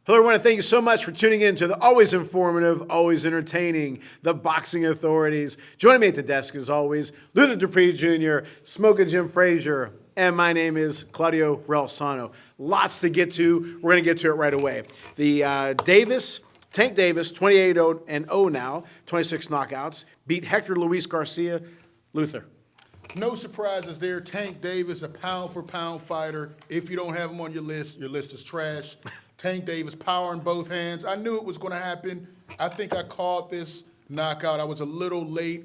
Hello, everyone, and thank you so much for tuning in to the always informative, always entertaining, the Boxing Authorities. Joining me at the desk, as always, Luther Dupree Jr., Smoking Jim Frazier, and my name is Claudio Relsano. Lots to get to. We're going to get to it right away. The Tank Davis, 28-0 now, 26 knockouts, beat Hector Luis Garcia. Luther. No surprises there. Tank Davis, a pound-for-pound fighter. If you don't have him on your list is trash. Tank Davis, power in both hands. I knew it was going to happen. I think I called this knockout. I was a little late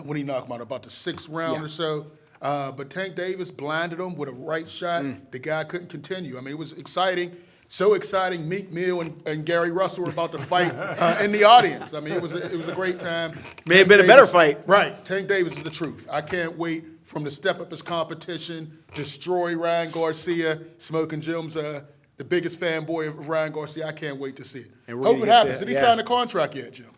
when he knocked him out, about the sixth round or so. But Tank Davis blinded him with a right shot. The guy couldn't continue. I mean, it was exciting. So exciting. Meek Mill and Gary Russell were about to fight in the audience. I mean, it was a great time. May have been a better fight. Right. Tank Davis is the truth. I can't wait from the step up his competition, destroy Ryan Garcia. Smoking Jim's the biggest fanboy of Ryan Garcia. I can't wait to see it. Hope it happens. Did he sign the contract yet, Jim?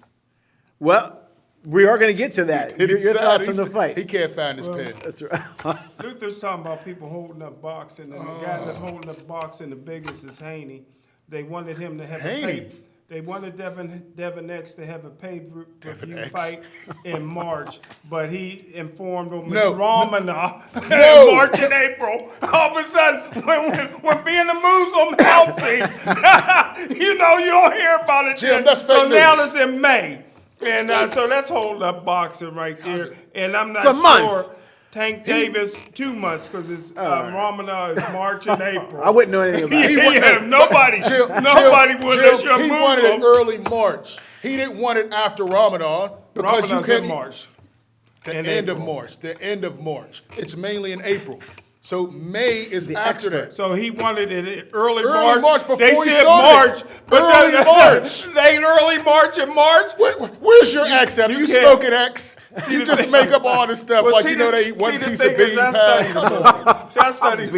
Well, we are going to get to that. Your thoughts on the fight? He can't find his pen. That's right. Luther's talking about people holding up boxing, and the guy that's holding up boxing the biggest is Haney. They wanted him to have They wanted Devin X to have a pay-per-view fight in March, but he informed him Ramana in March and April. All of a sudden, when being a Muslim helps him, you don't hear about it. Jim, that's fake so news. now it's in May. And so that's holding up boxing right there. And I'm not It's a month. sure Tank Davis 2 months because it's Ramana is March and April. I wouldn't know anything about it. Nobody would unless you're He Muslim. wanted it early March. He didn't want it after Ramadan because Ramada's you in couldn't. March. The end of March. The end of March. It's mainly in April. So May is after that. So he wanted it early March. March. Before They he said started. March, but Early March. They ain't early March in March. Where's your X at? Are you can't- smoking X? You the just thing- make up all this stuff Well, like see you know the- they eat one see, the piece thing of is, bean I pie. studied. See, I studied.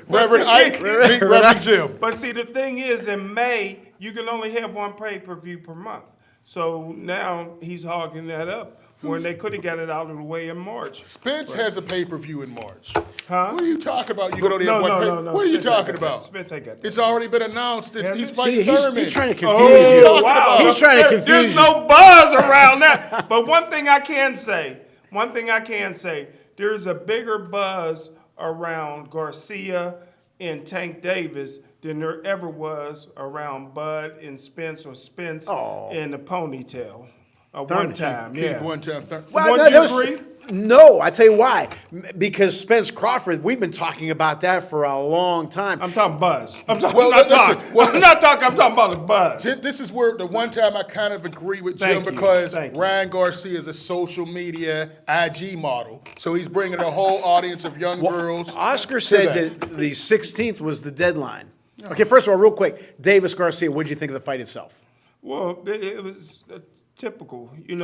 Reverend Ike, Reverend Jim. But see, the thing is, in May, you can only have one pay-per-view per month. So now he's hogging that up when they could have got it out of the way in March. Spence has a pay-per-view in March. Huh? What are you talking about? You can only have one pay-per-view. No. What are you Spence ain't talking got that. about? Spence ain't got that. It's already been announced. Has He's it? fighting See, Thurman. he's trying to confuse Oh, you. talking wow. about? He's trying to confuse There's you. no buzz around that. But one thing I can say, there's a bigger buzz around Garcia and Tank Davis than there ever was around Bud and Spence or Spence in the ponytail. One time, Keith, yeah. one time. Well, Would you agree? No, I tell you why. Because Spence Crawford, we've been talking about that for a long time. I'm talking buzz. I'm talking listen, I'm talking about the buzz. This is where the one time I kind of agree with Jim Thank you. because Thank you. Ryan Garcia is a social media IG model. So he's bringing a whole audience of young girls. Oscar to said that the 16th was the deadline. Okay, first of all, real quick, Davis Garcia, what did you think of the fight itself? Well, it was typical. You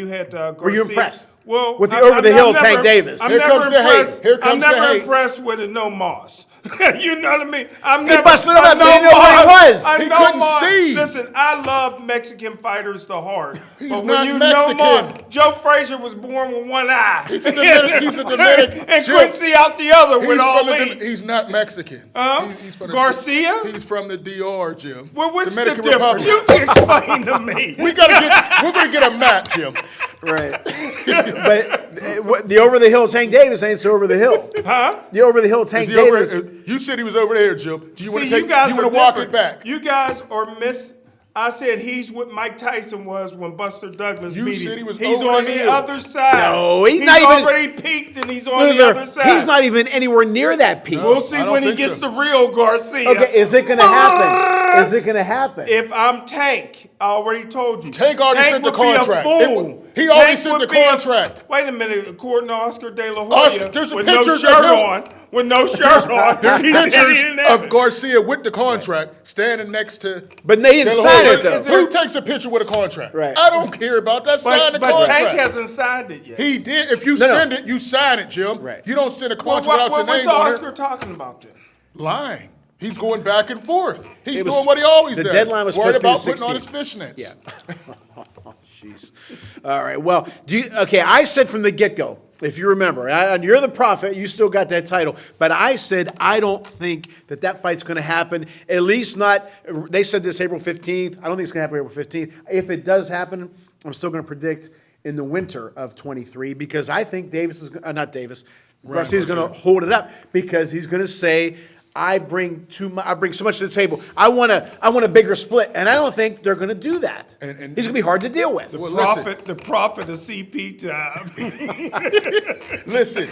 had Garcia. Were you impressed? Well, with the over-the-hill Tank Davis? I'm Here never comes the hate. impressed. Here comes I'm the never hate. impressed with a no Moss. You know what I mean? He busted him up, they didn't know what he was. I He know couldn't Moss. see. Listen, I love Mexican fighters the heart. He's but not when you Mexican. know Moss, Joe Frazier was born with one eye. He's a Dominican. and Jim, couldn't see out the other with all these. He's not Mexican. He's from Garcia? He's from the DR, Jim. Well, what's Dominican the difference? Republic. You explain to me. We're gonna get a map, Jim. Right. But the over-the-hill Tank Davis ain't so over-the-hill. Huh? The over-the-hill Tank Is he over- Davis. you said he was over there, Jim. Do you want See, to take? you guys You want are to walk different. it back? You guys are I said he's what Mike Tyson was when Buster Douglas You beat said him. he was He's over on the the hill. other side. No, he's not even- already peaked and he's on the other side. He's not even anywhere near that peak. We'll see I don't when he think gets so. the real Garcia. Okay, is it going to happen? Is it going to happen? If I'm Tank, I already told you. Tank already sent the would be a contract. fool. He already Tank sent would the be a- contract. Wait a minute, according to Oscar De La Oscar, Hoya, there's with no pictures shirt of him. on, with no shirt on, There's he said he pictures didn't have of it. Garcia with the contract standing next to. But they didn't De La sign Hoya. it, though. Is there- Who takes a picture with a contract? Right. I don't care about that. Sign the But contract. Tank hasn't signed it yet. He did. If you No, no. send it, you sign it, Jim. Right. You don't send a Well, contract without your what's name on Oscar it. talking about then? Lying. He's going back and forth. He's It was- doing what he always the does. deadline was Worried supposed to be about the putting on his 16th. fishnets. Yeah. jeez. All right. Well, I said from the get-go, if you remember, and you're the prophet, you still got that title, but I said I don't think that fight's going to happen, at least not, they said this April 15th. I don't think it's going to happen April 15th. If it does happen, I'm still going to predict in the winter of 23 because I think Garcia's going to hold it up because he's going to say, I bring so much to the table. I want a bigger split, and I don't think they're going to do that. And he's going to be hard to deal with. The prophet of CP time. Listen,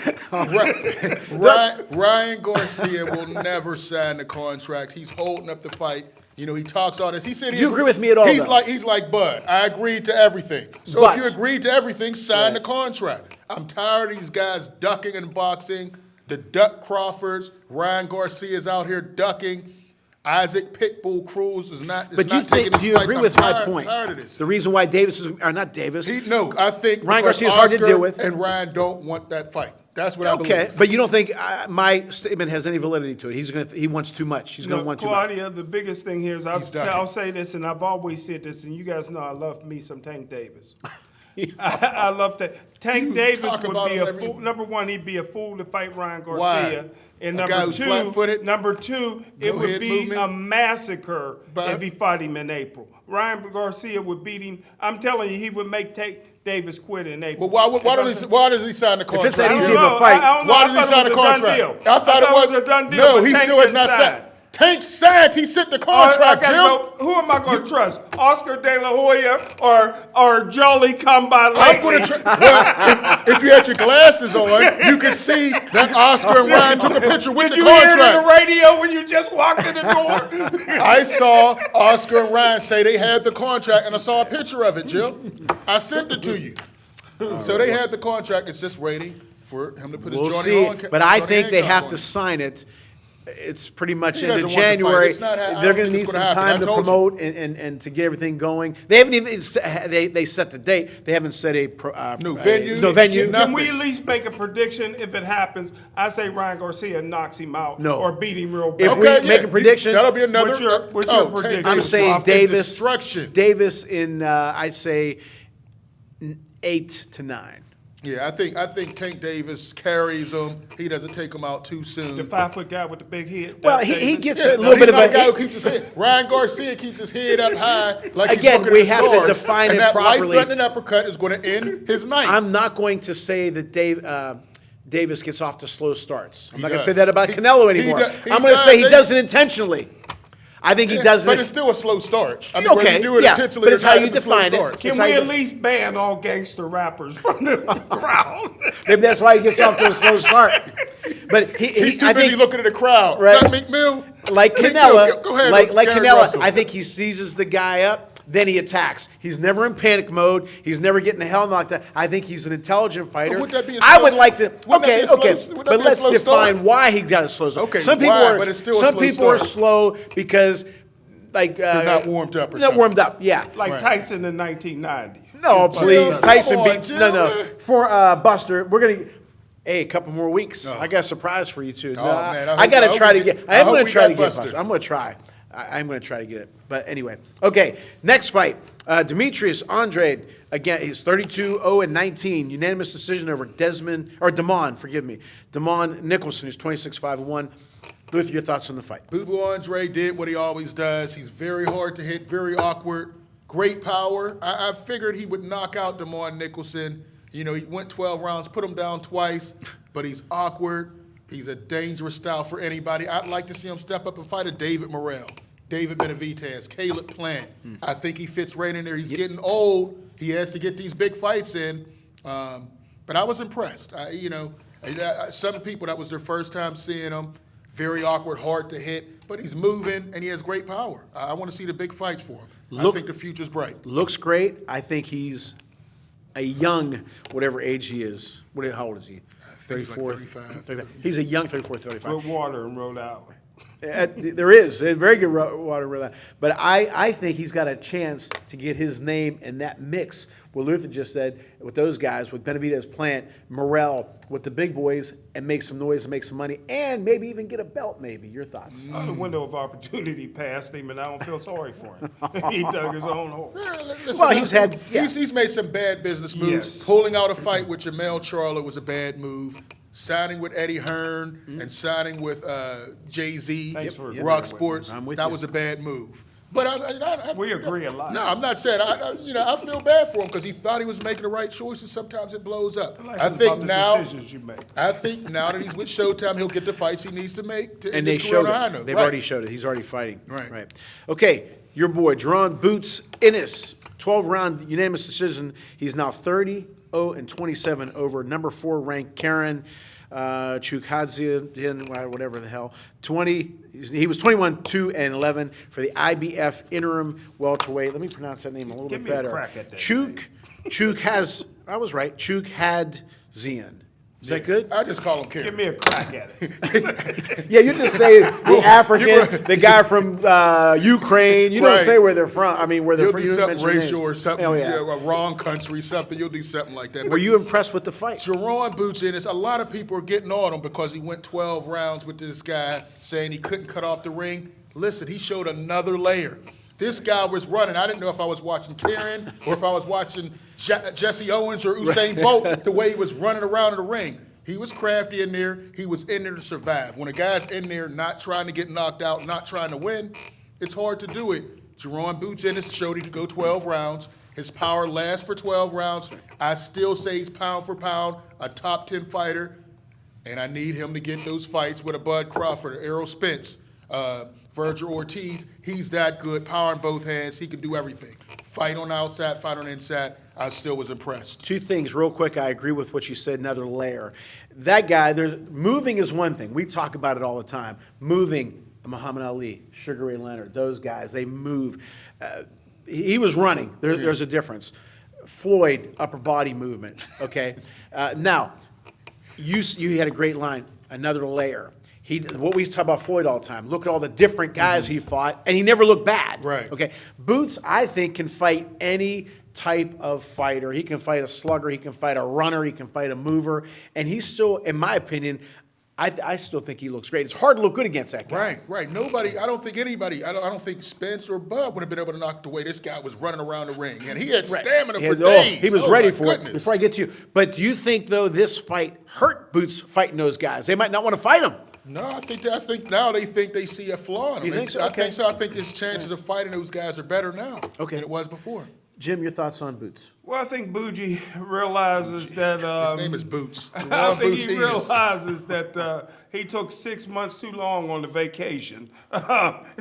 Ryan Garcia will never sign the contract. He's holding up the fight. You know, he talks all this. He said, do you agree with me at all? He's like Bud. I agreed to everything. So if you agreed to everything, sign the contract. I'm tired of these guys ducking in boxing. The duck Crawfords, Ryan Garcia's out here ducking. Isaac Pitbull Cruz is not. But do you agree with my point? Tired of this. The reason why Davis not Davis. I think Ryan Garcia's hard to deal with, and Ryan don't want that fight. That's what I believe. Okay, but you don't think my statement has any validity to it? He wants too much. He's going to want too much. Claudia, the biggest thing here is I'll say this, and I've always said this, and you guys know I love me some Tank Davis. I love that. Tank Davis would be a fool. Number one, he'd be a fool to fight Ryan Garcia. Why? And number two, it would be a massacre if he fought him in April. Ryan Garcia would beat him. I'm telling you, he would make Tank Davis quit in April. Well, why does he sign the contract? If it's that easy of a fight, why does he sign the contract? I thought it was a done deal. No, he still has not signed. Tank signed. He sent the contract, Jim. Who am I going to trust? Oscar De La Hoya or Jolly Come By Lately? I'm going to well, if you had your glasses on, you could see that Oscar and Ryan took a picture with the contract. Did you hear it on the radio when you just walked in the door? I saw Oscar and Ryan say they had the contract, and I saw a picture of it, Jim. I sent it to you. So they had the contract. It's just waiting for him to put his Johnny on. But I think they have to sign it. It's pretty much into January. They're going to need some time to promote and to get everything going. They haven't even they set the date. They haven't set a venue. No venue. Can we at least make a prediction if it happens? I say Ryan Garcia knocks him out or beat him real bad. If we make a prediction, that'll be another. What's your prediction? I'm saying Davis. Destruction. Davis in I say 8 to 9. Yeah, I think Tank Davis carries him. He doesn't take him out too soon. The 5-foot guy with the big head. Well, he gets a little bit of a guy who keeps his head. Ryan Garcia keeps his head up high, like again. He's We have stars, to define and it that properly. life-threatening uppercut is going to end his night. I'm not going to say that Davis gets off to slow starts. I'm not going to say that about Canelo anymore. I'm going to say he does it intentionally. I think he does it. But it's still a slow start. I mean, okay, you do it intentionally, but it's how you define it. Can we at least ban all gangster rappers from the crowd? Maybe that's why he gets off to a slow start. But he's too busy looking at the crowd. Right. Like Meek Mill. Like Canelo. Go ahead, like Canelo. Russell. I think he seizes the guy up. Then he attacks. He's never in panic mode. He's never getting the hell knocked out. I think he's an intelligent fighter. Would that be I would like to. Okay. But let's define why he got a slow start. Okay. Some people are slow because they're not warmed up. Not warmed up. Yeah. Like Tyson in 1990. No, please. Tyson beat for Buster. We're gonna. Hey, a couple more weeks. I got a surprise for you too. Man, I got to try to get. I am going to try to get Buster. I'm going to try. I'm going to try to get it. But anyway, okay. Next fight, Demetrius Andrade. Again, he's 32-0-19. Unanimous decision over Damon. Forgive me, Damon Nicholson, who's 26-5-1. Luther, your thoughts on the fight? Boo Andre did what he always does. He's very hard to hit, very awkward, great power. I figured he would knock out Damon Nicholson. You know, he went 12 rounds, put him down twice, but he's awkward. He's a dangerous style for anybody. I'd like to see him step up and fight a David Morrell, David Benavidez, Caleb Plant. I think he fits right in there. He's getting old. He has to get these big fights in. But I was impressed. Some people, that was their first time seeing him. Very awkward, hard to hit, but he's moving and he has great power. I want to see the big fights for him. I think the future's bright. Looks great. I think he's a young, whatever age he is. How old is he? 34, 35. He's a young 34, 35. Good water in Rhode Island. There's very good water in Rhode Island. But I think he's got a chance to get his name in that mix what Luther just said with those guys, with Benavidez, Plant, Morrell, with the big boys, and make some noise and make some money, and maybe even get a belt, maybe. Your thoughts? The window of opportunity passed him, and I don't feel sorry for him. He dug his own hole. Listen, Well, he's made some bad business moves. Yes. Pulling out a fight with Jamel Charlo was a bad move. Signing with Eddie Hearn and signing with Jay-Z, Thanks for agreeing Rock with me. Sports, I'm with that you. was a bad move. But We agree a lot. No, I'm not saying. I feel bad for him because he thought he was making the right choices. Sometimes it blows up. Life I is think about the now. decisions you make. I think now that he's with Showtime, he'll get the fights he needs to make. To And end they his career showed on a high it. note. They've Right. already showed it. He's already fighting. Right. Okay, your boy, Jerron Boots Ennis, 12-round unanimous decision. He's now 30-27 over number 4 ranked Karen Chukhadzhian, whatever the hell. He was 21-2-11 for the IBF interim welterweight. Let me pronounce that name a little Give bit me a better. crack at that I was right. Chukhadzhian. Is that good? I just call him Karen. Give me a crack at it. Yeah, you just say the African, the guy from Ukraine. You don't Right. say where they're from. I mean, where they're You'll from. do You don't something mention racial names. or something, Oh, yeah. a wrong country, something. You'll do something like that. Were you impressed with the fight? Jerron Boots Ennis, a lot of people are getting on him because he went 12 rounds with this guy, saying he couldn't cut off the ring. Listen, he showed another layer. This guy was running. I didn't know if I was watching Karen or if I was watching Jesse Owens or Usain Bolt, the way he was running around in the ring. He was crafty in there. He was in there to survive. When a guy's in there not trying to get knocked out, not trying to win, it's hard to do it. Jerron Boots Ennis showed he could go 12 rounds. His power lasts for 12 rounds. I still say he's pound for pound a top 10 fighter, and I need him to get those fights with a Bud Crawford, Errol Spence, Virgil Ortiz. He's that good, power in both hands. He can do everything. Fight on the outside, fight on the inside. I still was impressed. Two things real quick. I agree with what you said, another layer. That guy, moving is one thing. We talk about it all the time. Moving, Muhammad Ali, Sugar Ray Leonard, those guys, they move. He was running. There's a difference. Floyd, upper body movement, okay? Now, you had a great line, another layer. What we talk about Floyd all the time. Look at all the different guys he fought, and he never looked bad. Right. Okay. Boots, I think, can fight any type of fighter. He can fight a slugger. He can fight a runner. He can fight a mover. And he's still, in my opinion, I still think he looks great. It's hard to look good against that guy. Right. Nobody, I don't think anybody, I don't think Spence or Bud would have been able to knock the way this guy was running around the ring. And he had stamina for days. He was Oh, ready my for goodness. it before I get to you. But do you think, though, this fight hurt Boots fighting those guys? They might not want to fight him. No, I think now they think they see a flaw in him. You think so? I Okay. think so. I think his chances of fighting those guys are better now Okay. than it was before. Jim, your thoughts on Boots? Well, I think Bougie realizes that. His name is Boots. I Jerron think Boots he Ennis. realizes that he took 6 months too long on the vacation.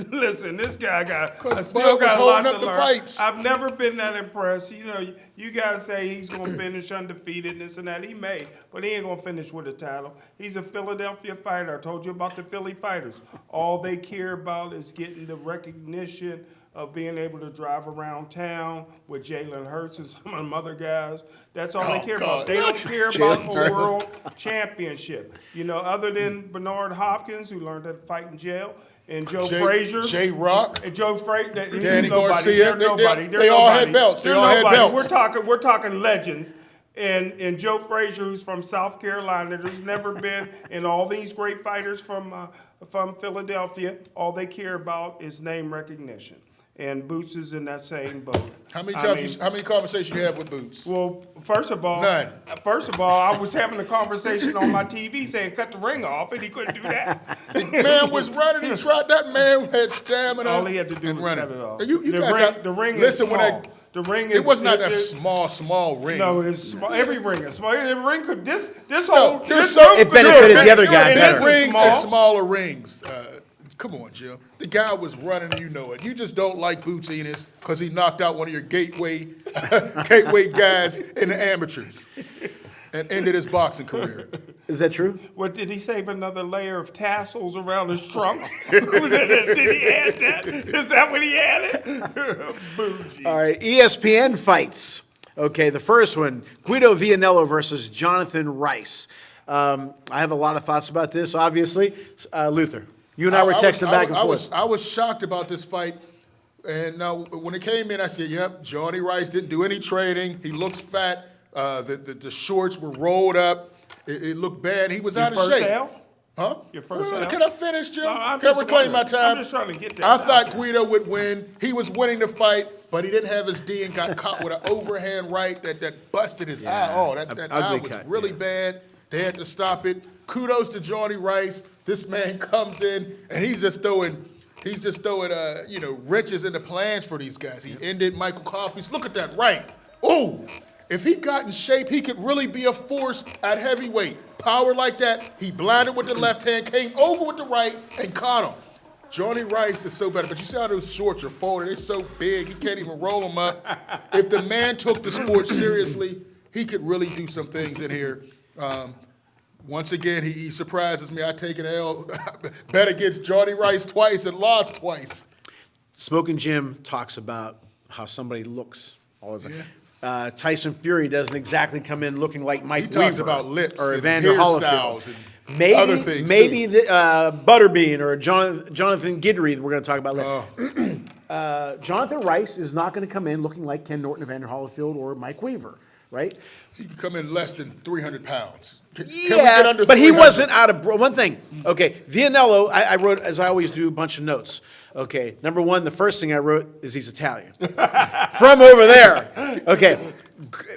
Listen, this guy I still Bud was got a lot holding to up the learn. fights. I've never been that impressed. You know, you guys say he's going to finish undefeated and this and that. He may, but he ain't going to finish with a title. He's a Philadelphia fighter. I told you about the Philly fighters. All they care about is getting the recognition of being able to drive around town with Jalen Hurts and some of them other guys. That's all they care about. They don't care about a world championship. You know, other than Bernard Hopkins, who learned how to fight in jail, and Joe Frazier. J-Rock. And Joe Frazier. Danny Garcia. They're nobody. They all had belts. They all had belts. We're talking legends. And Joe Frazier, who's from South Carolina, there's never been, and all these great fighters from Philadelphia, all they care about is name recognition. And Boots is in that same boat. How many conversations you have with Boots? Well, first of all, None. I was having a conversation on my TV saying cut the ring off, and he couldn't do that. The man was running. He tried. That man had stamina. All he had to do and was running. cut it off. You The guys ring- have- the ring is listen, small. when The ring is. it was not a small ring. No, it's small. Every ring is small. The ring could this No, whole there's this some- whole- It benefited the other guy Big better. rings Small. and smaller rings. Come on, Jim. The guy was running, you know it. You just don't like Boots Ennis because he knocked out one of your gateway guys in the amateurs and ended his boxing career. Is that true? What did he save another layer of tassels around his trunks? Did he add that? Is that what he added? Bougie. All right, ESPN fights. Okay, the first one, Guido Vianello versus Jonathan Rice. I have a lot of thoughts about this, obviously. Luther, you and I were texting back and forth. I was shocked about this fight. And now, when it came in, I said, yep, Johnny Rice didn't do any training. He looks fat. The shorts were rolled up. It looked bad. He was out of shape. L? Huh? Your first Well, L? can I finish, Jim? No, I'm Can I just reclaim my wondering. time? I'm just trying to get that I out thought there. Guido would win. He was winning the fight, but he didn't have his D and got caught with an overhand right that busted his eye. Oh, that eye ugly was cut, really bad. They had to stop it. Kudos to Johnny Rice. This man comes in and he's just throwing wrenches in the plans for these guys. He ended Michael Coffey's. Look at that right. Ooh, if he got in shape, he could really be a force at heavyweight. Power like that. He blinded with the left hand, came over with the right, and caught him. Johnny Rice is so better, but you see how those shorts are folded? They're so big, he can't even roll them up. If the man took the sport seriously, he could really do some things in here. Once again, he surprises me. I take an L. Bet against Johnny Rice twice and lost twice. Smoking Jim talks about how somebody looks all the time. Tyson Fury doesn't exactly come in looking like Mike He talks Weaver about lips or and Evander hairstyles Holyfield. and other things, maybe too. Butterbean or Jonathan Guidry, we're going to talk about later. Jonathan Rice is not going to come in looking like Ken Norton, Evander Holyfield, or Mike Weaver, right? He could come in less than 300 pounds. Can we get under but he 300? wasn't out of one thing. Okay, Vianello, I wrote, as I always do, a bunch of notes. Okay, number one, the first thing I wrote is he's Italian. From over there. Okay,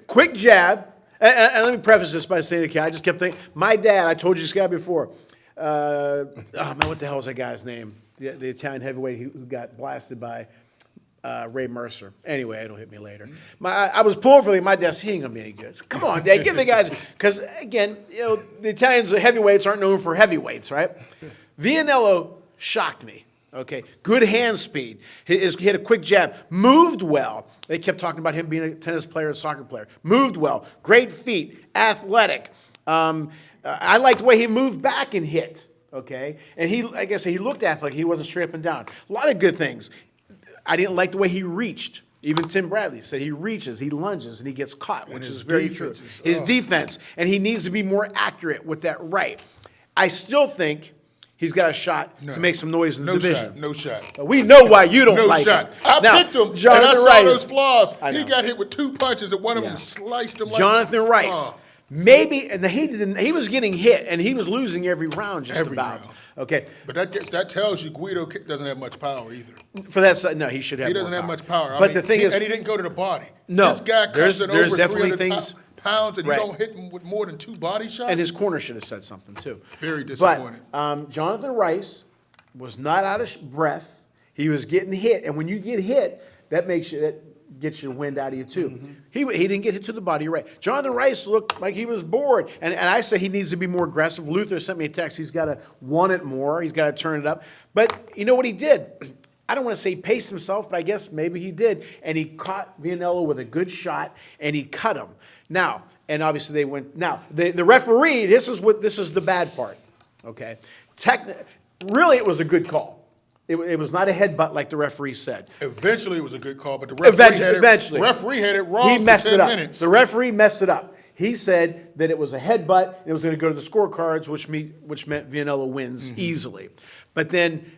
quick jab. And let me preface this by saying, okay, I just kept thinking, my dad, I told you this guy before. Oh man, what the hell is that guy's name? The Italian heavyweight who got blasted by Ray Mercer. Anyway, it'll hit me later. I was pulling for my desk. He ain't gonna be any good. Come on, Dad, give the guys. Because again, the Italians, the heavyweights aren't known for heavyweights, right? Vianello shocked me. Okay, good hand speed. He had a quick jab. Moved well. They kept talking about him being a tennis player and soccer player. Moved well. Great feet. Athletic. I liked the way he moved back and hit. Okay, and like I said, he looked athletic. He wasn't straight up and down. A lot of good things. I didn't like the way he reached. Even Tim Bradley said he reaches, he lunges, and he gets caught, which is very true. His defense, and he needs to be more accurate with that right. I still think he's got a shot to make some noise in the division. No shot. We know why you don't No like shot. him. I Now, picked him, and I Jonathan saw Rice. those flaws. I He know. got hit with 2 punches, and one of them sliced him like Jonathan Rice. Maybe, and he was getting hit, and he was losing every round just Every about. round. Okay, But that tells you Guido doesn't have much power either. for that side, no, he should have. He doesn't more have much power. But the thing is, and he didn't go to the body. No, This guy there's comes in over definitely 300 things- pounds, and Right. you don't hit him with more than 2 body shots? and his corner should have said something too. Very disappointed. But Jonathan Rice was not out of breath. He was getting hit, and when you get hit, that gets your wind out of you too. Mm-hmm. He didn't get hit to the body, you're right. Jonathan Rice looked like he was bored, and I said he needs to be more aggressive. Luther sent me a text. He's got to want it more. He's got to turn it up. But you know what he did? I don't want to say pace himself, but I guess maybe he did. And he caught Vianello with a good shot, and he cut him. Now, and obviously they went. Now the referee. This is the bad part. Okay, really it was a good call. It was not a headbutt like the referee said. Eventually, it was a good call, but the referee had it wrong He messed for 10 it up. minutes. The referee messed it up. He said that it was a headbutt. It was going to go to the scorecards, which meant Vianello wins easily. But then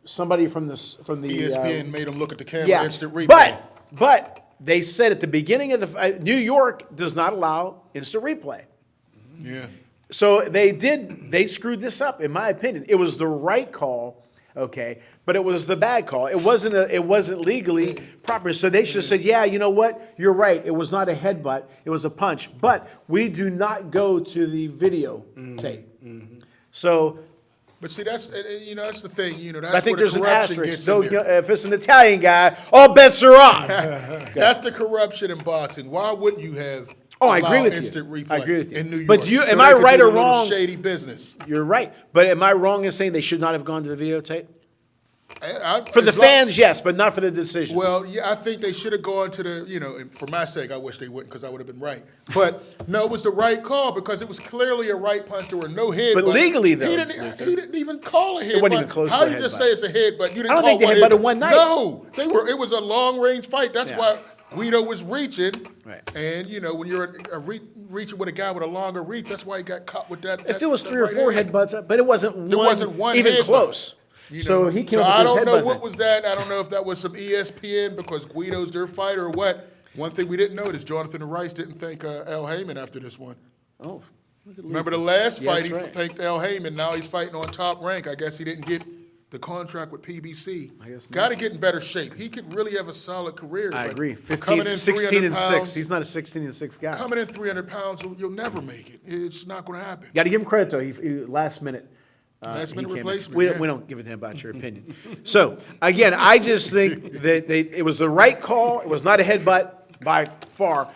somebody from the ESPN made him look at the camera, instant replay. But they said at the beginning of the New York does not allow instant replay. Yeah. So they screwed this up, in my opinion. It was the right call, okay, but it was the bad call. It wasn't legally proper. So they should have said, yeah, you know what? You're right. It was not a headbutt. It was a punch. But we do not go to the video tape. So But see, that's the thing. That's I think where there's the an corruption asterisk. gets in there. If it's an Italian guy, all bets are off. That's the corruption in boxing. Why wouldn't you have I agree with you. instant replay I agree with you. in New York? But so am they I could right do or a little wrong? Shady business. You're right. But am I wrong in saying they should not have gone to the videotape? For the as long- fans, yes, but not for the decision. Well, yeah, I think they should have gone to the, and for my sake, I wish they wouldn't because I would have been right. But no, it was the right call because it was clearly a right punch. There were no headbutts. But legally, though, he didn't even call a headbutt. wasn't even close How to a you just headbutt. say it's a headbutt? You didn't I don't call think they one headbutted headbutt. one night. No, it was a long range fight. That's Yeah. why Guido was reaching. Right. And when you're reaching with a guy with a longer reach, that's why he got caught with that. If it was that 3 or right 4 hand. headbutts, but it wasn't There wasn't one even headbutt. close. So he came So up I with don't this know headbutt what thing. was that. I don't know if that was some ESPN because Guido's their fighter or what. One thing we didn't notice, Jonathan Rice didn't thank El Heyman after this one. Oh, look at Remember Luther. the last Yes, fight, he right. thanked El Heyman. Now he's fighting on Top Rank. I guess he didn't get the contract with PBC. I guess not. Got to get in better shape. He could really have a solid career. I but agree. coming 15, in 16 300 and 6. pounds- He's not a 16 and 6 guy. Coming in 300 pounds, you'll never make it. It's not going to happen. Got to give him credit though. He last minute. Last minute he came in. replacement, We, yeah. we don't give it to him about your opinion. So again, I just think that it was the right call. It was not a headbutt by far,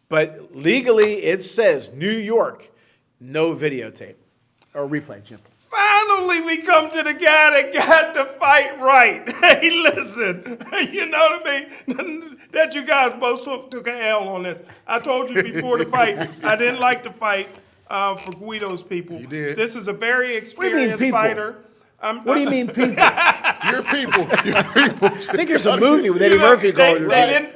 but legally it says New York, no videotape or replay, Jim. Finally, we come to the guy that got the fight right. Hey, listen, you know what I mean? That you guys both took an L on this. I told you before the fight, I didn't like the fight for Guido's people. You did. This is a very do you mean, experienced people? fighter. What do you mean, people? Your people. Your people. I think there's a movie with Eddie You know, Murphy they, called.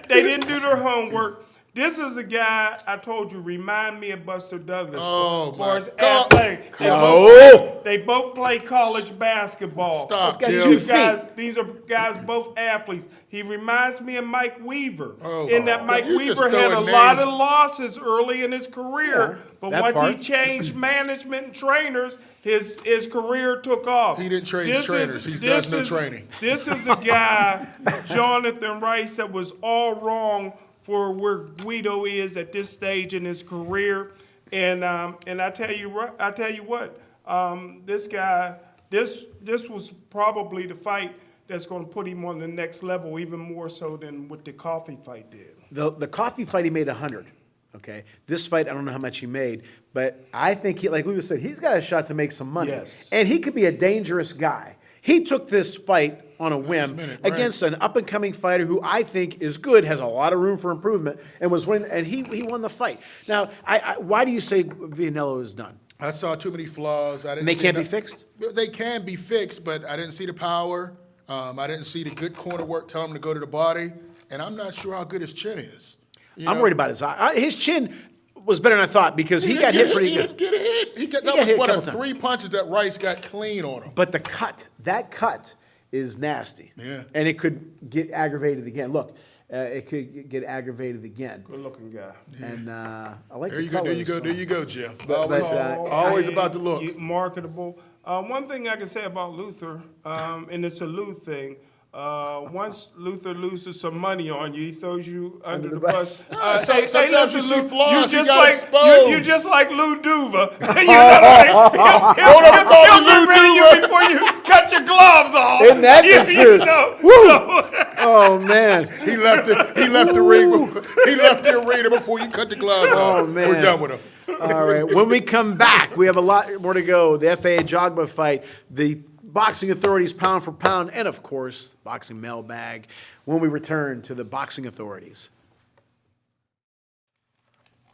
they didn't do their homework. This is a guy, I told you, remind me of Buster Douglas. Oh, for my his God. athletic. Oh. They both play college basketball. Stop, Got Jim. 2 feet. These are guys, both athletes. He reminds me of Mike Weaver. Oh, in that God. Mike You just Weaver had a throwing lot names. of losses early in his career, Yeah, but that once he part. changed management and trainers, his career took off. He didn't train his trainers. He does no training. This is a guy, Jonathan Rice, that was all wrong for where Guido is at this stage in his career, and I tell you what, this guy, this was probably the fight that's going to put him on the next level, even more so than what the coffee fight did. The coffee fight, he made 100. Okay, this fight, I don't know how much he made, but I think he, like Lucas said, he's got a shot to make some money. Yes. And he could be a dangerous guy. He took this fight on a whim minute, right. against an up-and-coming fighter who I think is good, has a lot of room for improvement, and was winning, and he won the fight. Now, why do you say Vianello is done? I saw too many flaws. I didn't And they see can't be enough- fixed? They can be fixed, but I didn't see the power. I didn't see the good corner work, tell him to go to the body, and I'm not sure how good his chin is. You I'm know? worried about his eye. His chin was better than I thought because he got hit pretty He good. didn't get hit. That got was hit a one of couple times. 3 punches that Rice got clean on him. But that cut is nasty. Yeah. And it could get aggravated again. Look, it could get aggravated again. Good-looking guy. And I like There the you go. There colors. you go. There you go, Jim. but, Always about the look. Marketable. One thing I can say about Luther, and it's a Lou thing. Once Luther loses some money on you, he throws you under the bus. Sometimes you see flaws, you just got like exposed. you just like Lou Duva. You know what I mean? Don't ever call me He'll Lou get rid of you Duva. before you cut your gloves off. Isn't that the You truth? know? Woo! So- Oh, man. He left the ring. He left the arena before you cut the gloves off. Oh, man. We're done with him. All right. When we come back, we have a lot more to go. The FAA Jogba fight, the boxing authorities pound for pound, and, of course, boxing mailbag when we return to the boxing authorities.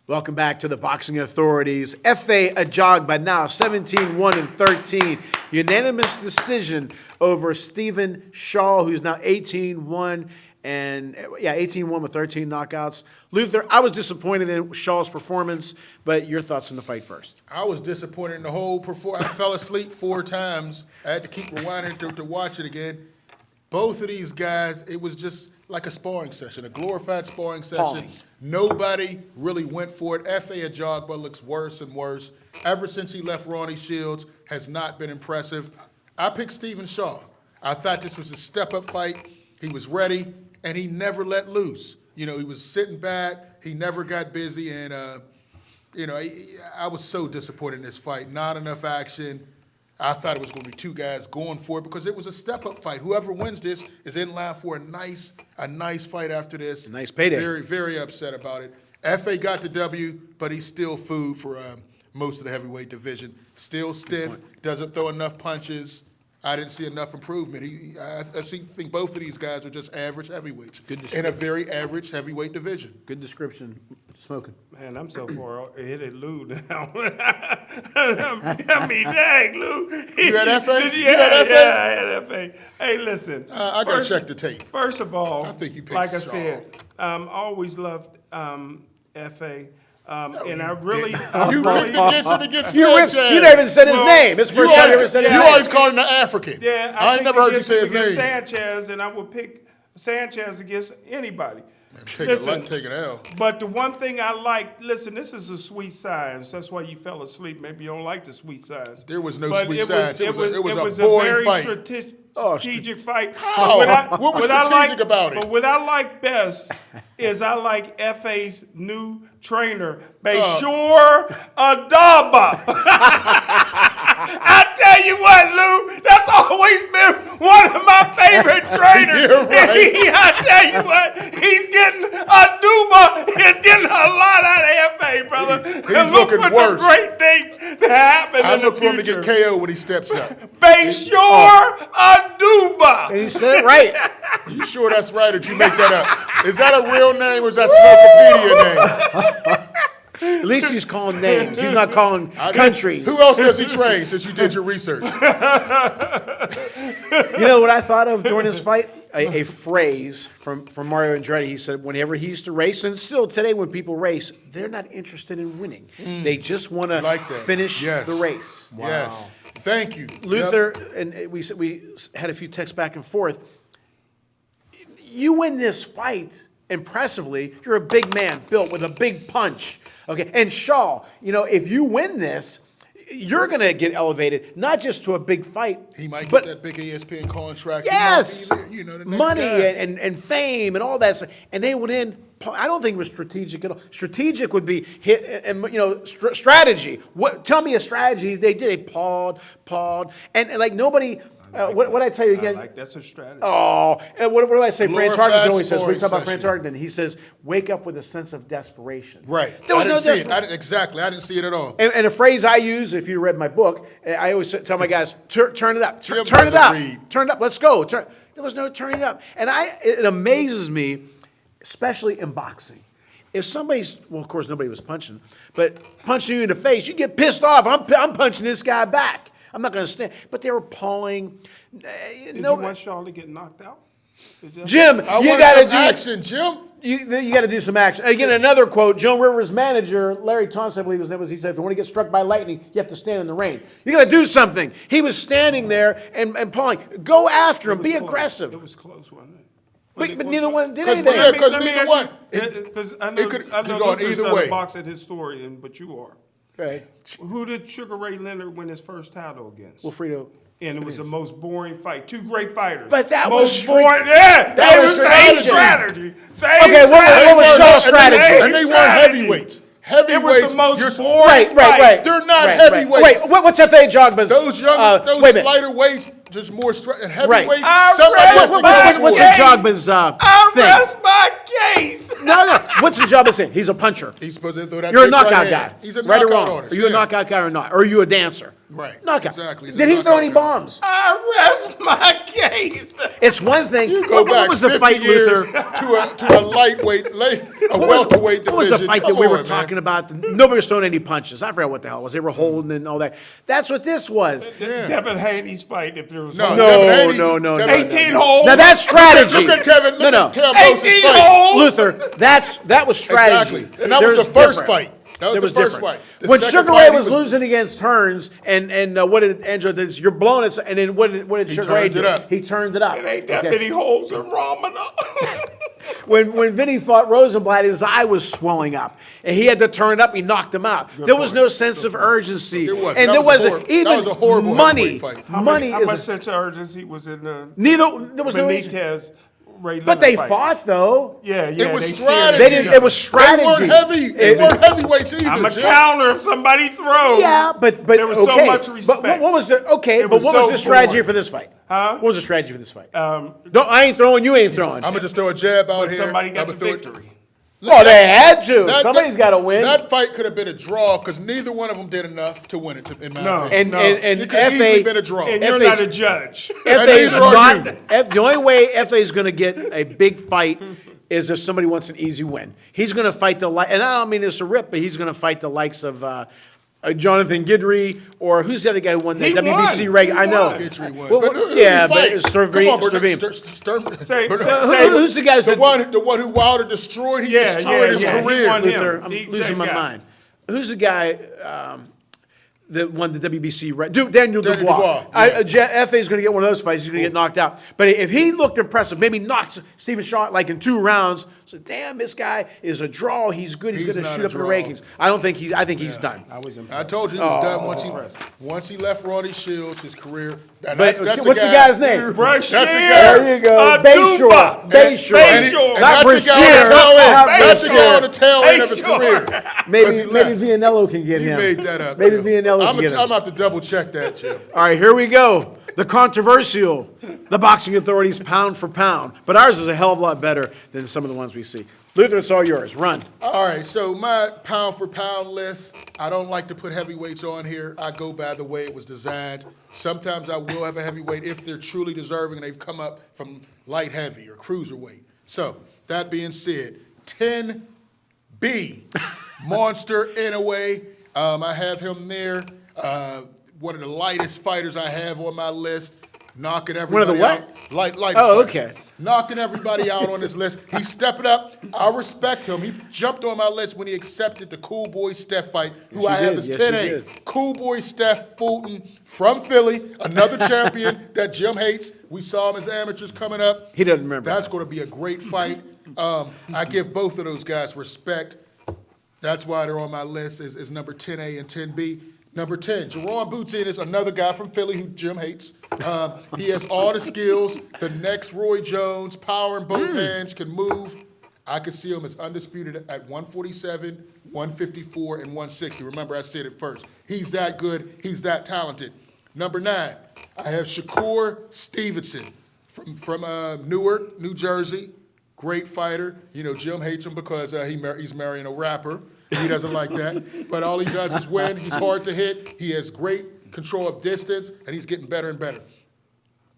Welcome back to the Boxing Authorities. FA Ajagba now 17-1-13. Unanimous decision over Stephen Shaw, who's now 18-1 and 18-1 with 13 knockouts. Luther, I was disappointed in Shaw's performance, but your thoughts on the fight first. I was disappointed in the whole performance. I fell asleep 4 times. I had to keep rewinding to watch it again. Both of these guys, it was just like a sparring session, a glorified sparring session. Appalling. Nobody really went for it. F.A. Ajagba looks worse and worse. Ever since he left Ronnie Shields, has not been impressive. I picked Stephen Shaw. I thought this was a step-up fight. He was ready, and he never let loose. You know, he was sitting back. He never got busy, and, I was so disappointed in this fight. Not enough action. I thought it was going to be 2 guys going for it because it was a step-up fight. Whoever wins this is in line for a nice fight after this. A nice payday. Very, very upset about it. F.A. got the W, but he's still food for most of the heavyweight division. Still stiff, doesn't throw enough punches. I didn't see enough improvement. I think both of these guys are just average heavyweights in a very average heavyweight division. Good description. Smoking. Man, I'm so far ahead of Lou now. I mean, dang, Lou. You had FA? Yeah, You had FA? yeah, I had FA. Hey, listen. I got to check the tape. First of all, I think you picked like I Shaw. said, I always loved FA. And I really, You ripped against him against You Sanchez. never even said his name. It's the You first time you ever always, said his you name. always call him the African. yeah, I ain't think never heard you against say him his against name. Sanchez, and I would pick Sanchez against anybody. Take an L. But the one thing I like, listen, this is a sweet science. That's why you fell asleep. Maybe you don't like the sweet science. There was no But sweet science. It was a a boring very fight. strategic fight. How? What was strategic about it? But what I like best is I like FA's new trainer, Bashir Adaba. I tell you what, Lou, that's always been one of my favorite trainers. You're right. I tell you what, he's getting Adaba is getting a lot out of FA, brother. He's looking for worse. some great things to happen I in look the for him to future. get KO when he steps up. Bashir Adaba. And he said it right. You sure that's right, or did you make that up? Is that a real name, or is that Smokopedia name? At least he's calling names. He's not calling countries. Who else does he train since you did your research? You know what I thought of during this fight? A phrase from Mario Andretti. He said whenever he used to race, and still today when people race, they're not interested in winning. They just want to Like that. finish Yes. the race. Yes. Thank you. Luther, and we had a few texts back and forth. You win this fight impressively. You're a big man built with a big punch. Okay, and Shaw, you know, if you win this, you're going to get elevated, not just to a big fight. He might but get that big ESPN contract. yes, He might be, the next money guy. and fame and all that stuff. And they went in. I don't think it was strategic at all. Strategic would be strategy. Tell me a strategy they did. They pawed, and like nobody. What I tell you again? That's a strategy. Oh, and what do I say? Fran Glorified Tarkenton always says, we sparring talk about Fran session. Tarkenton, he says, wake up with a sense of desperation. Right. There was I no didn't see it. desperation. Exactly. I didn't see it at all. And a phrase I use, if you read my book, I always tell my guys, turn it up. Jim Turn it doesn't up. read. Turn it up. Let's go. There was no turning it up. And it amazes me, especially in boxing. If somebody's, well, of course, nobody was punching, but punching you in the face, you get pissed off. I'm punching this guy back. I'm not going to stand. But they were pawing. Did you want Shaw to get knocked out? Jim, I you wanted got to some do action, Jim. You got to do some action. Again, another quote. Joan Rivers' manager, Larry Thompson, I believe his name was. He said, "If you want to get struck by lightning, you have to stand in the rain. You got to do something." He was standing there and pawing. Go after him. Be aggressive. It was close, wasn't it? But neither one did 'Cause- anything. yeah, 'cause neither one. Because I know, could I know go Luther's either not way. a boxing historian, but you are. Right. Who did Sugar Ray Leonard win his first title against? Wilfredo. And it was the most boring fight. Two great fighters. But that most was boring. Yeah, that it was was same strategy. strategy. Same Okay, what strategy. was Shaw's strategy? And they weren't Strategy. heavyweights. It was the most boring Right. fight. They're not Right. heavyweights. Wait, what's F.A. Jogba's? Those wait a minute. lighter weights, just more and heavyweights. I Somebody read has to what- go What's for your it. Jogba's I thing? rest my case. No. What's his job? He's a puncher. He's supposed to throw that You're a big right knockout hand. guy. He's a right or knockout wrong. artist. Are you a yeah. knockout guy or not? Or are you a dancer? Right. Knockout. Exactly. He's a Did he throw knockout any guy. bombs? I rest my case. It's one thing. Go What back was the 50 fight, years Luther? to a lightweight, a welterweight What was division. the fight that Come we were on, man. talking about? Nobody was throwing any punches. I forgot what the hell it was. They were holding and all that. That's what this was. Devin Haney's fight, if there was No, No, Devin Haney- no. Devin- 18 holes. Now that's strategy. Look at Kevin. Look No. at Cambose's 18 fight. holes. Luther, that was strategy. Exactly. And that was There's the first different. fight. That was There the first different. fight. The When second Sugar fight, Ray he was losing against Hearns, and what did Angelo do? You're blowing it, and then what did Sugar Ray turned do? it up. He turned it up. It ain't that Okay. many holes in ramen. When Vinny fought Rosenblatt, his eye was swelling up, and he had to turn it up. He knocked him out. There was no sense of urgency, There wasn't. and That there was a wasn't horrible- that was a horrible money. heavyweight fight. Money How is much sense of urgency was in the there was no. Benitez Ray Leonard But they fight? fought though. Yeah. It was they strategy. They didn't. It was They strategy. weren't heavy. They weren't heavyweights either. I'm a Jim. counter if somebody throws. Yeah, but there was okay. so much respect. But what was the It But was what so was the strategy boring. for this fight? Huh? What was the strategy for this fight? No, I ain't throwing. You ain't throwing. I'm gonna just throw a jab out But here. somebody got I'ma the throw it- victory. Oh, they had to. That- Somebody's got to win. That fight could have been a draw because neither one of them did enough to win it. In my No. opinion, and it could have easily FA been a draw. And you're FA not a judge. FA is neither are not. you. The only way FA is going to get a big fight is if somebody wants an easy win. He's going to fight and I don't mean this a rip, but he's going to fight the likes of Jonathan Guidry, or who's the other guy who won the He WBC won. regular? He I know. won. Guidry won. Well, But who yeah, he but fight? it's Come on, Sturveen. Say- Who's the guy who's the one who Wilder destroyed? He destroyed his he career. won him. Luther, I'm He- losing my guy. mind. Who's the guy that won the WBC? Daniel Dubois. Dubois, yeah. FA is going to get one of those fights. He's going to get knocked out. But if he looked impressive, maybe knocked Stephen Shaw like in 2 rounds, so damn, this guy is a draw. He's good. He's He's going to not shoot a up in the draw. rankings. I think he's done. I was impressed. I told you he was done once he left Ronnie Shields, his career. And that's a what's the guy's name? That's a guy. There you go. Bayshore. Bayshore. Bayshore. Not That's the guy Brashear. That's the Not guy on the Brashear. tail end of his Bayshore. career. Maybe 'Cause he left. Vianello can get You him. made that up. Maybe Jim. Vianello I'm can get him. gonna have to double check that, Jim. All right, here we go. The controversial, the boxing authorities pound for pound. But ours is a hell of a lot better than some of the ones we see. Luther, it's all yours. Run. All right, so my pound for pound list, I don't like to put heavyweights on here. I go by the way it was designed. Sometimes I will have a heavyweight if they're truly deserving and they've come up from light heavy or cruiserweight. So, that being said, 10B, Monster Inoue. I have him there. One of the lightest fighters I have on my list. Knocking everybody One of the what? out. Lightest Oh, fighters. okay. Knocking everybody out on his list. He's stepping up. I respect him. He jumped on my list when he accepted the Cool Boy Steph fight, who I he have did. as Yes, he 10A. did. Cool Boy Steph Fulton from Philly, another champion that Jim hates. We saw him as amateurs coming up. He doesn't remember. That's going to be a great fight. I give both of those guys respect. That's why they're on my list is number 10A and 10B. Number 10, Jerome Boutin is another guy from Philly who Jim hates. He has all the skills. The next Roy Jones, power in both hands, can move. I could see him as undisputed at 147, 154, and 160. Remember, I said it first. He's that good. He's that talented. Number 9, I have Shakur Stevenson from Newark, New Jersey. Great fighter. You know, Jim hates him because he's marrying a rapper. He doesn't like that. But all he does is win. He's hard to hit. He has great control of distance, and he's getting better and better.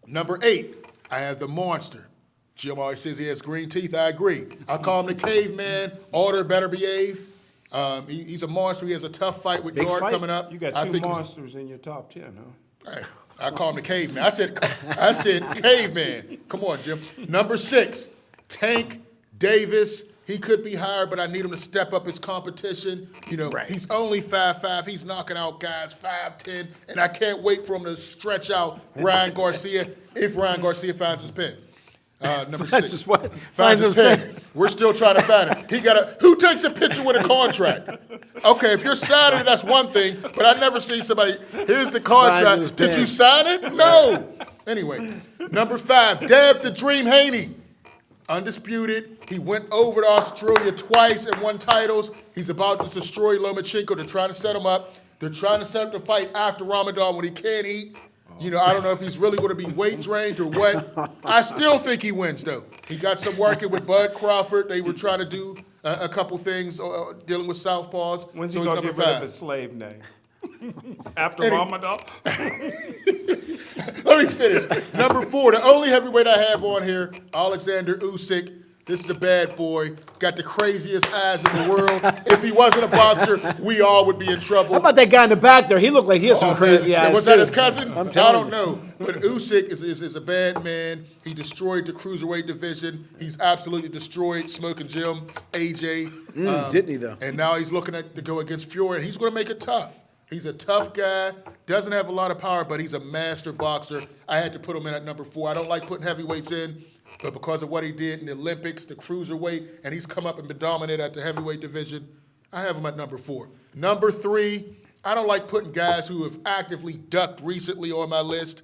Number 8, I have the monster. Jim always says he has green teeth. I agree. I call him the caveman. Order, better behave. He's a monster. He has a tough fight with Big Yard fight. coming up. You got I 2 think it's- monsters in your top 10, huh? Hey, I call him the caveman. I said caveman. Come on, Jim. Number 6, Tank Davis. He could be higher, but I need him to step up his competition. You know, Right. He's only 5'5". He's knocking out guys 5'10", and I can't wait for him to stretch out Ryan Garcia if Ryan Garcia finds his pin. Number 6. his what? Finds his pin. We're still trying to find it. Who takes a picture with a contract? Okay, if you're signing it, that's one thing, but I never see somebody, here's the Finds his contract. Did pin. you sign it? No. Anyway, number 5, Dev the Dream Haney. Undisputed. He went over to Australia twice and won titles. He's about to destroy Lomachenko. They're trying to set him up. They're trying to set up the fight after Ramadan when he can't eat. You know, I don't know if he's really going to be weight drained or what. I still think he wins, though. He got some working with Bud Crawford. They were trying to do a couple things dealing with southpaws. When's So he he's going to number get rid of 5. his slave name? After Ramadan? Let me finish. Number 4, the only heavyweight I have on here, Alexander Usyk. This is the bad boy. Got the craziest eyes in the world. If he wasn't a boxer, we all would be in trouble. How about that guy in the back there? He looked like he has some crazy eyes. Was that too. his cousin? I'm I telling don't know. But Usyk is a bad man. He destroyed the cruiserweight division. He's absolutely destroyed Smoking Jim, AJ. Didn't he, though? And now he's looking to go against Fury, and he's going to make it tough. He's a tough guy, doesn't have a lot of power, but he's a master boxer. I had to put him in at number 4. I don't like putting heavyweights in, but because of what he did in the Olympics, the cruiserweight, and he's come up and been dominant at the heavyweight division, I have him at number 4. Number 3, I don't like putting guys who have actively ducked recently on my list,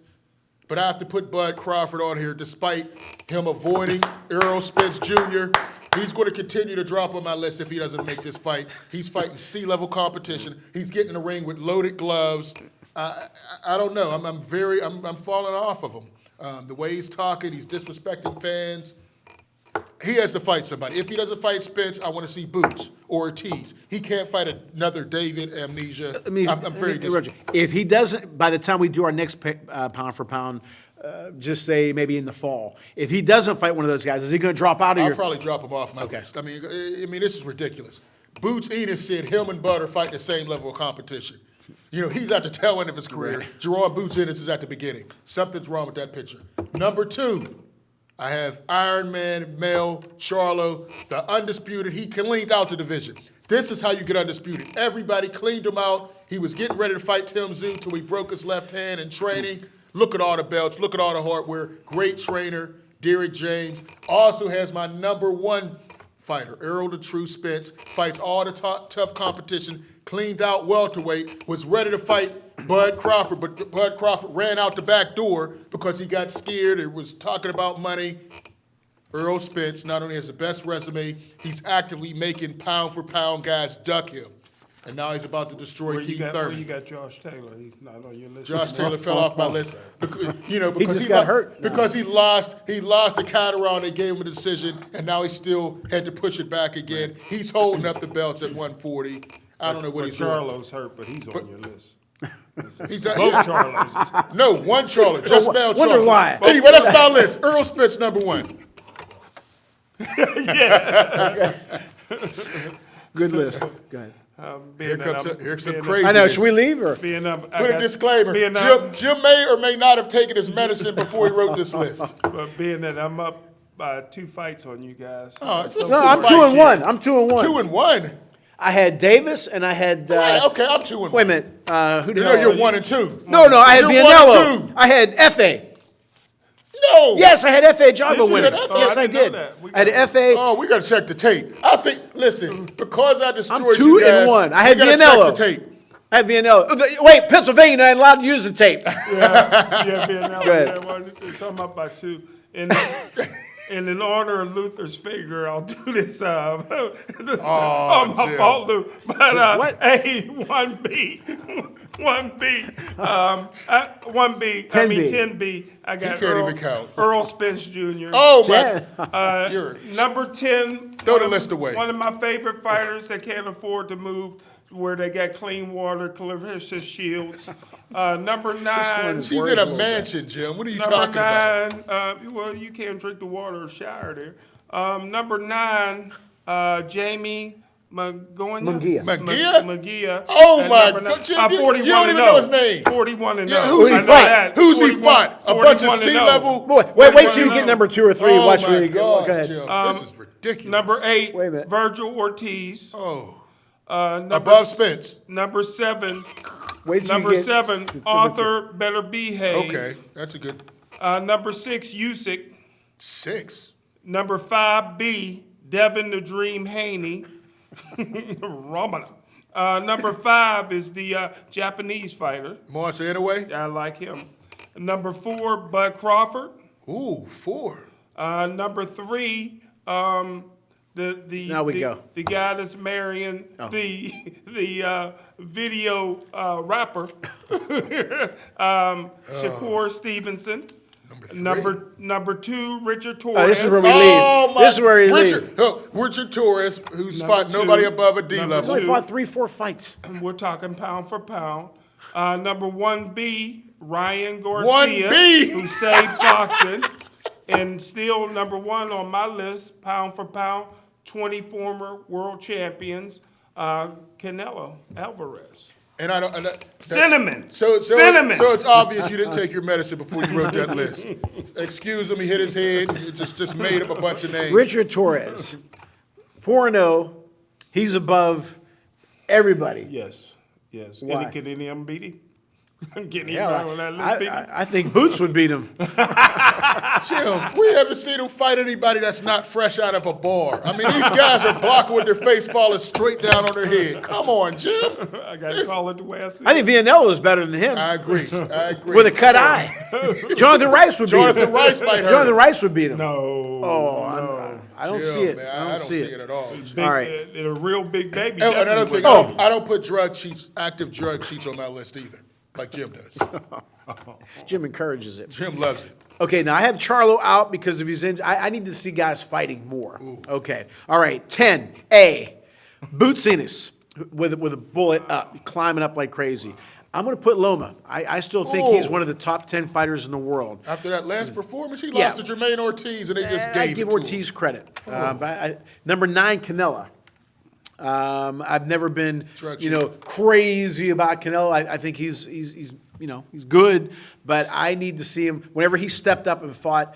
but I have to put Bud Crawford on here despite him avoiding Errol Spence Jr. He's going to continue to drop on my list if he doesn't make this fight. He's fighting C-level competition. He's getting in the ring with loaded gloves. I don't know. I'm falling off of him. The way he's talking, he's disrespecting fans. He has to fight somebody. If he doesn't fight Spence, I want to see Boots or Ortiz. He can't fight another David Amnesia. I'm very disappointed. If he doesn't, by the time we do our next pound for pound, just say maybe in the fall, if he doesn't fight one of those guys, is he going to drop out of I'll your? probably drop him off my list. I mean, this is ridiculous. Boots Enos said him and Bud are fighting the same level of competition. You know, he's at the tail end of his career. Gerard Boots Ennis is at the beginning. Something's wrong with that picture. Number 2, I have Iron Man, Mel, Charlo, the undisputed. He cleaned out the division. This is how you get undisputed. Everybody cleaned him out. He was getting ready to fight Tim Tszyu till he broke his left hand in training. Look at all the belts. Look at all the hardware. Great trainer, Derrick James. Also has my number 1 fighter, Earl the True Spence. Fights all the tough competition. Cleaned out welterweight. Was ready to fight Bud Crawford, but Bud Crawford ran out the back door because he got scared and was talking about money. Earl Spence not only has the best resume, he's actively making pound-for-pound guys duck him. And now he's about to destroy Keith Thurman. Where you got Josh Taylor? He's not on your list. Josh Taylor fell off my list because, just got hurt. Because he lost the counter round. They gave him a decision, and now he still had to push it back again. He's holding up the belts at 140. I don't know what he's doing. Charlo's hurt, but he's on your list. He's Both Charlos. No, one Charlo, just Mel Charlo. Wonder why. Anyway, that's my list. Earl Spence, number 1. Good list. Go ahead. Here's some crazy. I know. Should we leave or? Put Put a disclaimer. Jim may or may not have taken his medicine before he wrote this list. But being that I'm up by 2 fights on you guys. Oh, it's just No, two I'm fights. 2-1. I'm 2-1. 2-1. I had Davis and I had. Okay, I'm 2-1. Wait a minute. Who did No, you're 1 and 2. No, I had You're Vianello. 1 and 2. I had F.A. No. Yes, I had F.A. Jogga you winning. have F.A.? Yes, I I didn't know did. that. I had F.A. Oh, we got to check the tape. I think, listen, because I destroyed I'm 2 you guys, and 1. I had we gotta Vianello. check the tape. I had Vianello. Wait, Pennsylvania not allowed to use the tape. Yeah, Vianello. Go ahead. Yeah, so I'm up by 2. And in honor of Luther's figure, I'll do this. My fault, Lou. But What? A, 1B. 1B. 1B. 10B. I got He can't even count. Earl Spence Jr. Oh, Yeah. my. You're- Number 10. Throw the list away. One of my favorite fighters that can't afford to move, where they got clean water, Clarissa Shields. Number 9. She's in a mansion, Jim. What are you Number talking about? 9, well, you can't drink the water or shower there. Number 9, Jamie Munguia. Munguia. Oh, And my number God, nine- Jim, 41 you don't and even know 0. his name. 41 and Yeah, 0. who's he I know fight? that. Who's he 41 fight? A bunch of 41 and 0. C-level? Wait till 41 you and get 0. number 2 or 3. Oh, Watch my where you go. gosh, Go ahead. Jim. This is ridiculous. Number 8, Wait a minute. Virgil Ortiz. Oh. Number Above Spence. Number 7, Wait till number you get 7, to number Arthur Better Behave. Okay, that's a good Number 6, Usyk. 6. Number 5B, Devin the Dream Haney. Romana. Number 5 is the Japanese fighter. Marcia Inouye? I like him. Number 4, Bud Crawford. Ooh, 4. Number 3, Now we go. the guy that's marrying the video rapper, Shakur Stevenson. Number 2, Richard Torres. This is where we Oh, leave. my. This is where we leave. Richard Torres, who's Number fought nobody 2. above a D Number level. He's only fought 3-4 fights. We're talking pound for pound. Number 1B, Ryan Garcia, 1B. who saved boxing, and still number 1 on my list, pound for pound, 20 former world champions, Canelo Alvarez. And I don't. Cinnamon. So Cinnamon. it's obvious you didn't take your medicine before you wrote that list. Excuse him, he hit his head. You just made up a bunch of names. Richard Torres, 4-0. He's above everybody. Yes. Why? Can any of them beat him? Can he Yeah, on that list beat him? I think Boots would beat him. Jim, we haven't seen him fight anybody that's not fresh out of a bar. I mean, these guys are blocking with their face falling straight down on their head. Come on, Jim. I got to call it the way I see it. I think Vianello is better than him I agree. with a cut eye. Jonathan Rice would beat him. Jonathan Rice might hurt. Jonathan Rice would beat him. No. Oh, I don't Jim, see it. man, I don't see it. at all. Big, All right. A real big baby. And another definitely thing, would. I don't put active drug cheats on my list either, like Jim does. Jim encourages it. Jim loves it. Okay, now I have Charlo out because of his injury. I need to see guys fighting more. Okay. All right. 10A. Boots Ennis with a bullet up, climbing up like crazy. I'm going to put Loma. I still think he's one of the top 10 fighters in the world. After that last performance, he Yeah. lost to Jermaine Ortiz, and they just I gave give it to Ortiz him. credit. Number 9, Canella. I've never been, Stretch you know, it. crazy about Canelo. I think he's good, but I need to see him. Whenever he stepped up and fought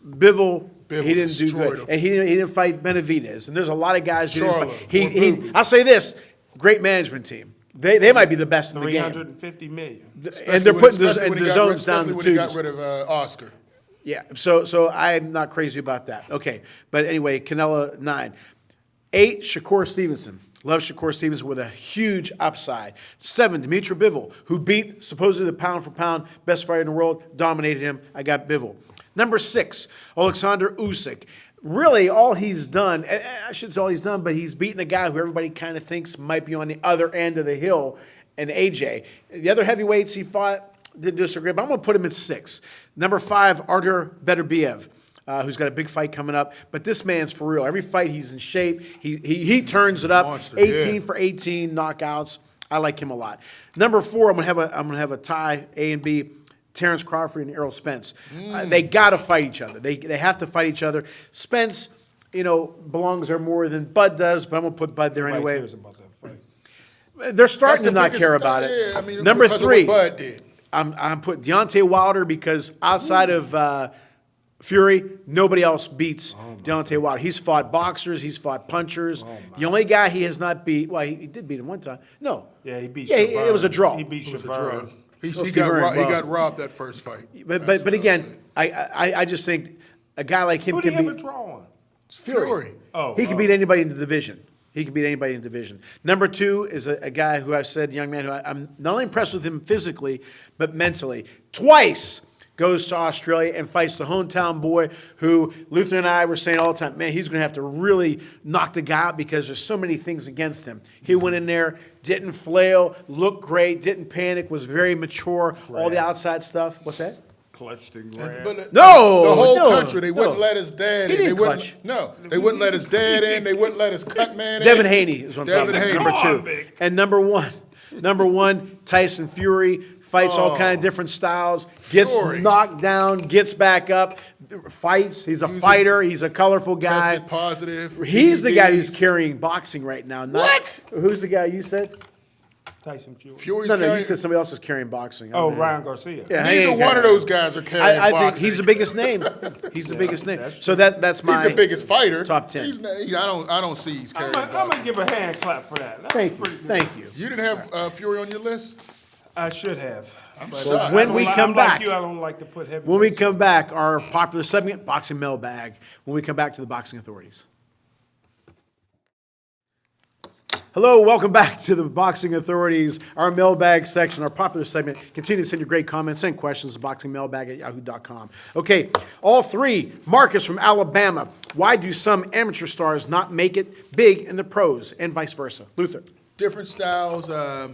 Bivol, Bivol he didn't do destroyed good, him. and he didn't fight Benavidez. And there's a lot of guys who didn't Charlo, fight. or Booby. I'll say this: great management team. They might be the best in the game. 350 million. And they're putting Especially when the he got zones rid- down especially to when he got twos. rid of Oscar. Yeah, so I'm not crazy about that. Okay, but anyway, Canelo 9. 8, Shakur Stevenson. Love Shakur Stevenson with a huge upside. 7, Dimitri Bivol, who beat supposedly the pound-for-pound best fighter in the world, dominated him. I got Bivol. Number 6, Alexander Usyk. Really, all he's done, I shouldn't say all he's done, but he's beaten a guy who everybody kind of thinks might be on the other end of the hill, and AJ. The other heavyweights he fought didn't do so great, but I'm going to put him at 6. Number 5, Artur Beterbiev. Who's got a big fight coming up. But this man's for real. Every fight he's in shape. He turns it up. Monster, 18 yeah. for 18 knockouts. I like him a lot. Number 4, I'm gonna have a tie, A and B. Terrence Crawford and Errol Spence. They got to fight each other. They have to fight each other. Spence, belongs there more than Bud does, but I'm gonna put Bud there Nobody anyway. cares about that fight. They're starting That's to the not biggest- care about it. yeah, I mean, Number because of 3, what Bud did. I'm putting Deontay Wilder because outside of Fury, nobody else beats Deontay Wilder. He's fought boxers, he's fought punchers. The only guy he has not beat, well, he did beat him one time. No. Yeah, he beat Yeah, Shavern. it was a draw. He beat It was a Shavern. draw. He Steve got Byrne, robbed, he well. got robbed that first fight. But again, I just think a guy like him Who did can he have a beat draw on? Fury. He can beat anybody in the division. He can beat anybody in the division. Number 2 is a guy who I've said, young man, who I'm not only impressed with him physically, but mentally. Twice goes to Australia and fights the hometown boy who Luther and I were saying all the time, man, he's going to have to really knock the guy out because there's so many things against him. He went in there, didn't flail, looked great, didn't panic, was very mature, all the outside stuff. What's that? Clutched and grabbed. But No, the whole no, country, they wouldn't no. let his dad He in. They didn't wouldn't. clutch. No, they wouldn't let his dad in. They wouldn't let his cut man in. Devin Haney is what I'm Devin talking about. Haney. Number Come on, 2. Vic. And number one, Tyson Fury fights all kind of different styles, gets Fury. knocked down, gets back up, fights. He's a Uses- fighter. He's a colorful guy. Tested positive. He's the guy who's PEDs. carrying boxing right now. What? Who's the guy you said? Tyson Fury. Fury's No, you carrying- said somebody else was carrying boxing. I Oh, don't know. Ryan Garcia. Yeah, Neither he ain't one of carrying- those guys are carrying I boxing. think he's the biggest name. He's the biggest name. that's So that's my. He's the biggest fighter. Top 10. I don't see he's I'm carrying going to boxing. give a hand clap for that. That Thank was you. pretty good. Thank you. You didn't have Fury on your list? I should have. I'm But shocked. when I we don't come I'm back- like you, I don't like to put heavy. When we come back, our popular segment, Boxing Mailbag, when we come back to the boxing authorities. Hello, welcome back to the Boxing Authorities, our mailbag section, our popular segment. Continue to send your great comments and questions to boxingmailbag@yahoo.com. Okay, all 3. Marcus from Alabama. Why do some amateur stars not make it big in the pros and vice versa? Luther. Different styles,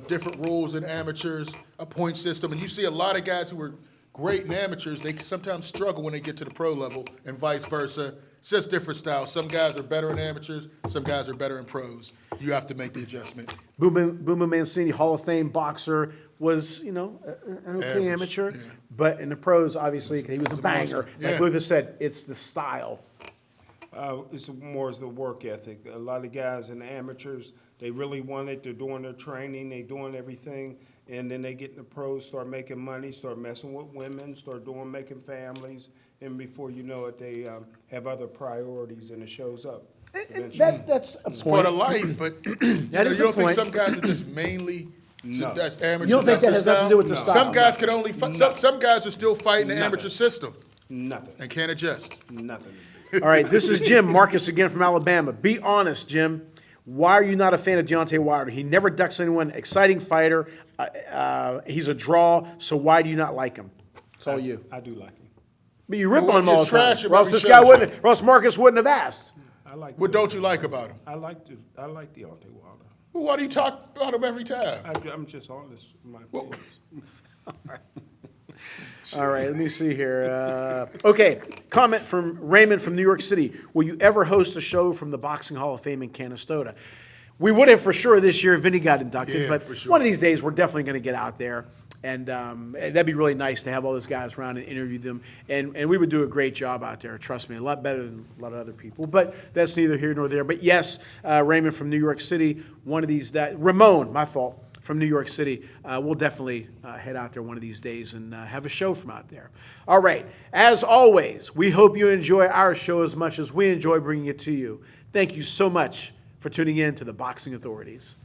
different rules in amateurs, a point system. And you see a lot of guys who are great in amateurs, they sometimes struggle when they get to the pro level and vice versa. It's just different styles. Some guys are better in amateurs, some guys are better in pros. You have to make the adjustment. Boomer Mancini, Hall of Fame boxer, was, an okay Average, amateur. yeah. But in the pros, obviously, he was a banger. monster, Like yeah. Luther said, it's the style. It's more as the work ethic. A lot of guys in the amateurs, they really want it. They're doing their training, they're doing everything, and then they get in the pros, start making money, start messing with women, start making families, and before you know it, they have other priorities, and it shows up. eventually. That's a Part point. of life, but you is don't a think point. some guys are just mainly No. that's amateur? You don't think that's that their has nothing to do with the style? style? Some guys can only fight. Some guys are still fighting the amateur system Nothing. and can't adjust. Nothing. All right, this is Jim Marcus again from Alabama. Be honest, Jim. Why are you not a fan of Deontay Wilder? He never ducks anyone. Exciting fighter. He's a draw. So why do you not like him? It's all you. I do like him. But you rip Well, on him all you the trash time. him Or else every this show, guy Jim. wouldn't. Or else Marcus wouldn't have asked. I like. What don't you like about him? I like Deontay Wilder. Well, why do you talk about him every time? I'm just honest with my opinions. All right, let me see here. Okay, comment from Raymond from New York City. Will you ever host a show from the Boxing Hall of Fame in Canastota? We would have for sure this year. Vinny got inducted, Yeah, but for sure. one of these days we're definitely going to get out there. that'd be really nice to have all those guys around and interview them. And we would do a great job out there, trust me, a lot better than a lot of other people. But that's neither here nor there. But yes, Raymond from New York City, one of these days, Ramon, my fault, from New York City, we'll definitely head out there one of these days and have a show from out there. All right, as always, we hope you enjoy our show as much as we enjoy bringing it to you. Thank you so much for tuning in to the Boxing Authorities.